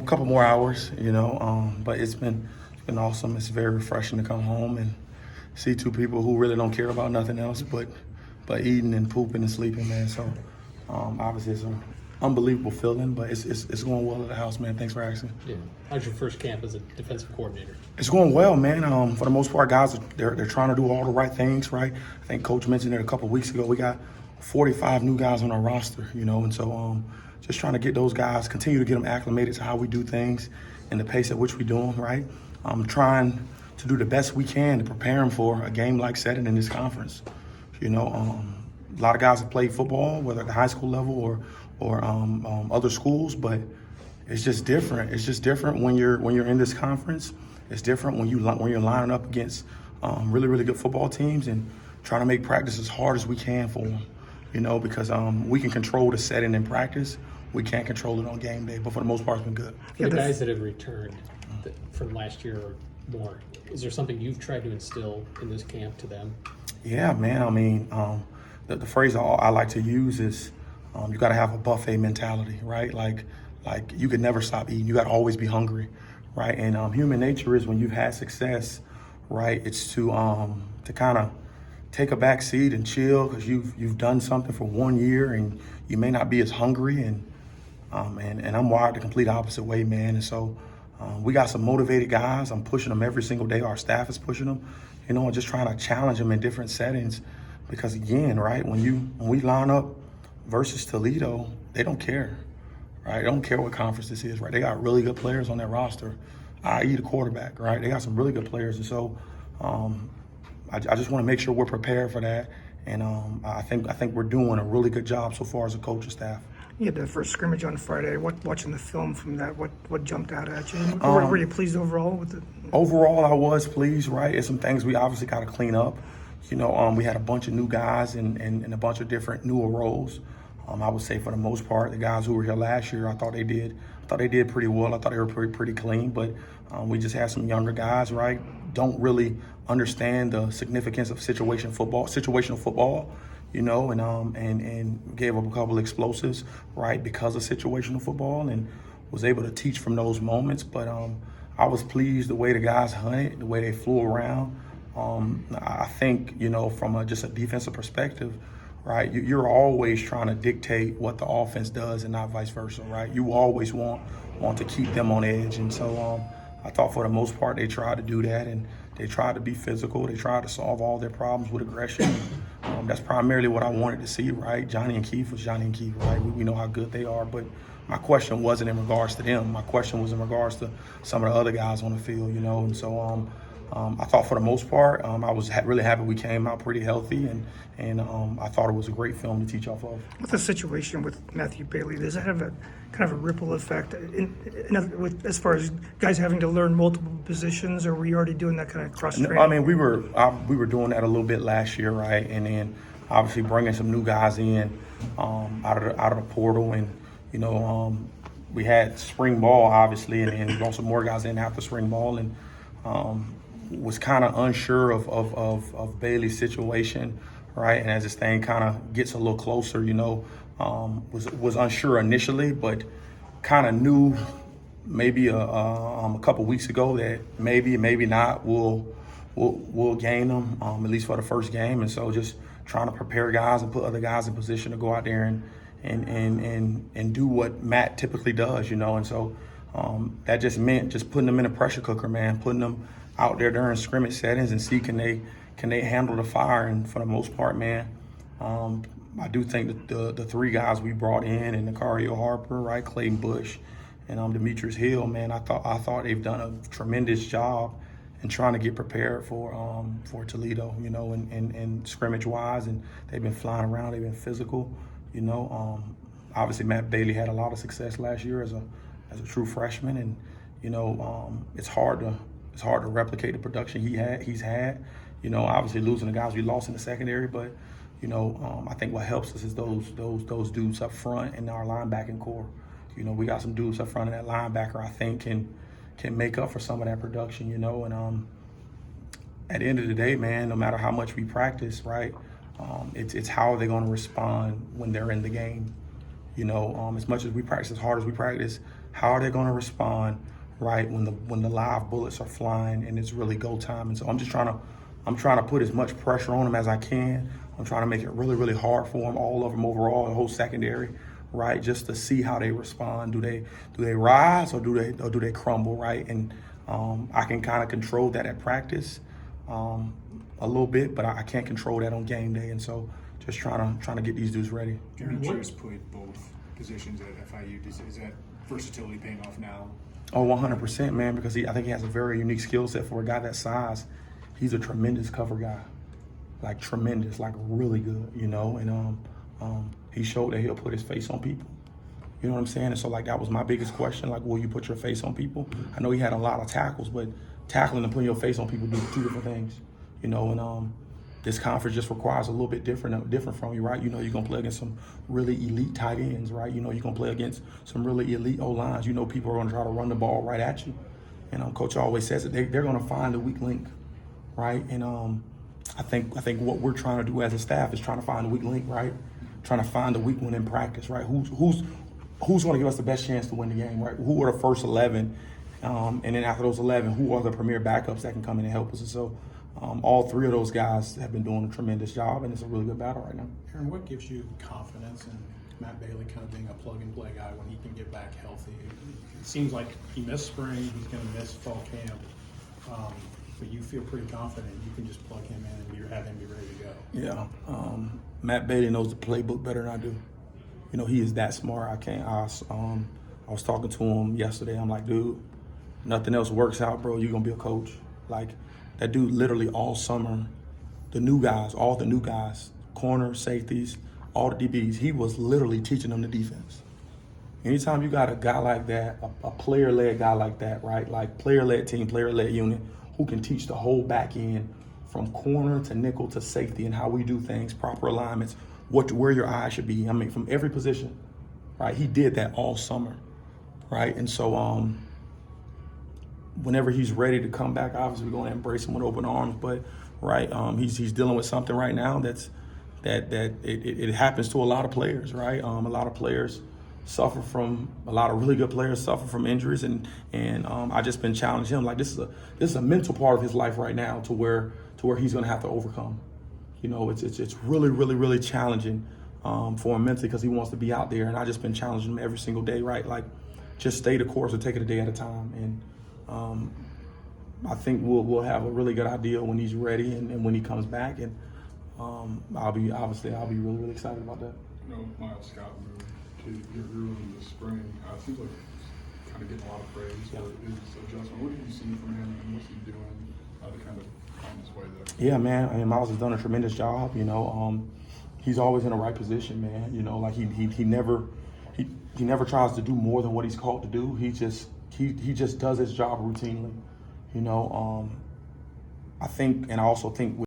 couple more hours, you know. But it's been awesome. It's very refreshing to come home and see two people who really don't care about nothing else but eating and pooping and sleeping, man. So obviously it's an unbelievable feeling, but it's going well at the house, man. Thanks for asking. Yeah. How's your first camp as a defensive coordinator? It's going well, man. For the most part, guys, they're trying to do all the right things, right? I think Coach mentioned it a couple of weeks ago. We got 45 new guys on our roster, you know, and so just trying to get those guys, continue to get them acclimated to how we do things and the pace at which we do them, right? I'm trying to do the best we can to prepare them for a game-like setting in this conference. You know, a lot of guys have played football, whether at the high school level or other schools, but it's just different. It's just different when you're in this conference. It's different when you're lining up against really good football teams and trying to make practice as hard as we can for them. You know, because we can control the setting in practice. We can't control it on game day, but for the most part, it's been good. For the guys that have returned from last year or more, is there something you've tried to instill in this camp to them? Yeah, man. I mean, the phrase I like to use is you got to have a buffet mentality, right? Like you could never stop eating. You got to always be hungry, right? And human nature is when you've had success, right? It's to kind of take a back seat and chill because you've done something for 1 year and you may not be as hungry and I'm wired the complete opposite way, man. And so we got some motivated guys. I'm pushing them every single day. Our staff is pushing them, you know, and just trying to challenge them in different settings because again, right, when we line up versus Toledo, they don't care, right? They don't care what conference this is, right? They got really good players on their roster, i.e. the quarterback, right? They got some really good players. And so I just want to make sure we're prepared for that. And I think we're doing a really good job so far as a coaching staff. You had the first scrimmage on Friday. Watching the film from that, what jumped out at you? Were you pleased overall with it? Overall, I was pleased, right? There's some things we obviously got to clean up. You know, we had a bunch of new guys and a bunch of different newer roles. I would say for the most part, the guys who were here last year, I thought they did pretty well. I thought they were pretty clean, but we just had some younger guys, right? Don't really understand the significance of situational football, you know, and gave up a couple explosives, right, because of situational football, and was able to teach from those moments. But I was pleased the way the guys hunted, the way they flew around. I think, you know, from just a defensive perspective, right, you're always trying to dictate what the offense does and not vice versa, right? You always want to keep them on edge. And so I thought for the most part they tried to do that, and they tried to be physical. They tried to solve all their problems with aggression. That's primarily what I wanted to see, right? Johnny and Keith was Johnny and Keith, right? We know how good they are, but my question wasn't in regards to them. My question was in regards to some of the other guys on the field, you know. And so I thought for the most part, I was really happy we came out pretty healthy, and I thought it was a great film to teach off of. With the situation with Matthew Bailey, does that have a kind of a ripple effect as far as guys having to learn multiple positions, or were you already doing that kind of cross training? I mean, we were doing that a little bit last year, right? And then obviously bringing some new guys in out of the portal, and you know we had spring ball obviously, and we brought some more guys in after spring ball, and was kind of unsure of Bailey's situation, right? And as this thing kind of gets a little closer, you know, was unsure initially, but kind of knew maybe a couple weeks ago that maybe not we'll gain them at least for the first game. And so just trying to prepare guys and put other guys in position to go out there and do what Matt typically does, you know. And so that just meant just putting them in a pressure cooker, man, putting them out there during scrimmage settings and see can they handle the fire. And for the most part, man, I do think that the three guys we brought in, and Nicario Harper, right, Clayton Bush, and Demetrius Hill, man, I thought they've done a tremendous job in trying to get prepared for Toledo, you know, and scrimmage wise, and they've been flying around, they've been physical, you know. Obviously Matt Bailey had a lot of success last year as a true freshman, and you know it's hard to replicate the production he's had. You know, obviously losing the guys we lost in the secondary, but you know, I think what helps us is those dudes up front in our linebacking core. You know, we got some dudes up front in that linebacker I think can make up for some of that production, you know. And at the end of the day, man, no matter how much we practice, right, it's how are they going to respond when they're in the game. You know, as much as we practice, as hard as we practice, How are they going to respond, right, when the live bullets are flying and it's really go time? And so I'm trying to put as much pressure on them as I can. I'm trying to make it really, really hard for them, all of them overall, the whole secondary, right? Just to see how they respond. Do they rise or do they crumble, right? And I can kind of control that at practice a little bit, but I can't control that on game day. And so just trying to get these dudes ready. Gary Chase played both positions at FIU. Is that versatility paying off now? Oh, 100%, man, because I think he has a very unique skill set for a guy that size. He's a tremendous cover guy, like tremendous, like really good, you know. And he showed that he'll put his face on people. You know what I'm saying? And so, like, that was my biggest question. Like, will you put your face on people? I know he had a lot of tackles, but tackling and putting your face on people do two different things, you know. And this conference just requires a little bit different from you, right? You know, you're gonna play against some really elite tight ends, right? You know, you're gonna play against some really elite O-lines. You know, people are gonna try to run the ball right at you. And Coach always says that they're gonna find a weak link, right? And I think what we're trying to do as a staff is trying to find a weak link, right? Trying to find a weak one in practice, right? Who's going to give us the best chance to win the game, right? Who are the first 11, and then after those 11, who are the premier backups that can come in and help us? And so all three of those guys have been doing a tremendous job, and it's a really good battle right now. Aaron, what gives you confidence in Matt Bailey kind of being a plug-and-play guy when he can get back healthy? It seems like he missed spring, he's going to miss fall camp, but you feel pretty confident you can just plug him in and have him be ready to go. Yeah, Matt Bailey knows the playbook better than I do. You know, he is that smart. I was talking to him yesterday. I'm like, dude, nothing else works out, bro. You're gonna be a coach. Like, that dude literally all summer, all the new guys, corners, safeties, all the DBs, he was literally teaching them the defense. Anytime you got a guy like that, a player-led guy like that, right? Like player-led team, player-led unit, who can teach the whole back end from corner to nickel to safety and how we do things, proper alignments, where your eyes should be. I mean, from every position, right? He did that all summer, right? And so whenever he's ready to come back, obviously we're going to embrace him with open arms. But right, he's dealing with something right now that it happens to a lot of players, right? A lot of players suffer from, a lot of really good players suffer from injuries, and I just been challenging him. Like, this is a mental part of his life right now to where he's going to have to overcome. You know, it's really, really, really challenging for him mentally because he wants to be out there. And I just been challenging him every single day, right? Like, just stay the course and take it a day at a time. And I think we'll have a really good idea when he's ready and when he comes back. And I'll be really, really excited about that. You know, Miles Scott moved to your room this spring. It seems like he's kind of getting a lot of praise for his adjustment. What have you seen from him, and what's he doing to kind of find his way there? Yeah, man. I mean, Miles has done a tremendous job. You know, he's always in the right position, man. You know, like he never tries to do more than what he's called to do. He just does his job routinely. You know, I think, and I also think.